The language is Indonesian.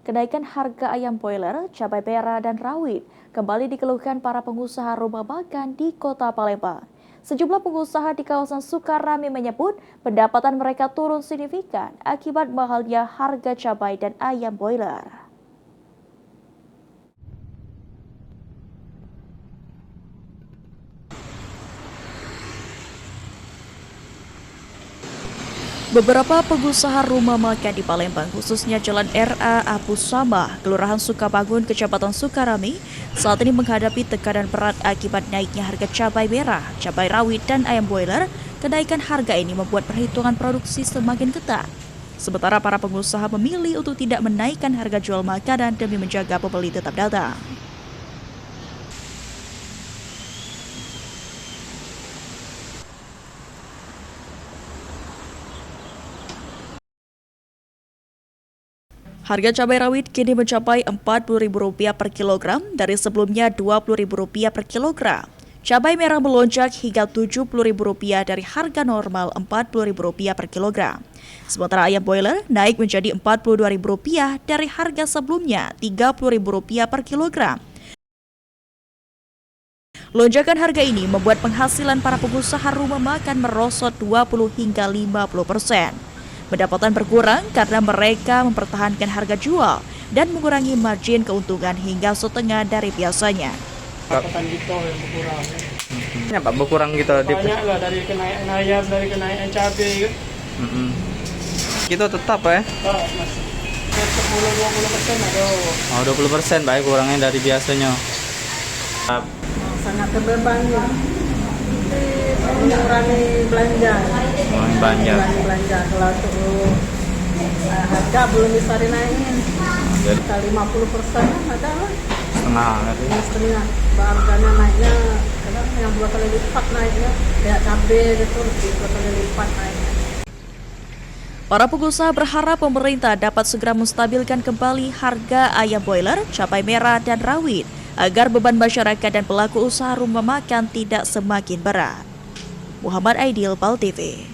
kenaikan harga ayam boiler, cabai merah, dan rawit kembali dikeluhkan para pengusaha rumah makan di Kota Palembang. Sejumlah pengusaha di kawasan Sukarame menyebut pendapatan mereka turun signifikan akibat mahalnya harga cabai dan ayam boiler. Beberapa pengusaha rumah makan di Palembang, khususnya Jalan RA Abu Samah, Kelurahan Sukabangun, Kecamatan Sukarame, saat ini menghadapi tekanan berat akibat naiknya harga cabai merah, cabai rawit, dan ayam boiler. Kenaikan harga ini membuat perhitungan produksi semakin ketat. Sementara para pengusaha memilih untuk tidak menaikkan harga jual makanan demi menjaga pembeli tetap datang. Harga cabai rawit kini mencapai Rp40.000 per kilogram dari sebelumnya Rp20.000 per kilogram. Cabai merah melonjak hingga Rp70.000 dari harga normal Rp40.000 per kilogram. Sementara ayam boiler naik menjadi Rp42.000 dari harga sebelumnya Rp30.000 per kilogram. Lonjakan harga ini membuat penghasilan para pengusaha rumah makan merosot 20 hingga 50%. Pendapatan berkurang karena mereka mempertahankan harga jual dan mengurangi margin keuntungan hingga setengah dari biasanya. Pendapatan kita yang berkurang. Ya Pak, berkurang gitu. Banyak lah dari kenaikan ayam, dari kenaikan cabai. Kita tetap ya? Masih 10-20% ada. Oh, 20% Pak, kurangnya dari biasanya. Sangat terbebani mengurangi belanja. Belanja kalau untuk harga belum bisa dinaikin. Kita 50% ada lah. Setengah. Harganya naiknya kadang yang 2 kali lipat naiknya. Kayak cabai gitu 2 kali lipat naiknya. Para pengusaha berharap pemerintah dapat segera menstabilkan kembali harga ayam boiler, cabai merah, dan rawit agar beban masyarakat dan pelaku usaha rumah makan tidak semakin berat. Muhammad Aidil, PAL TV.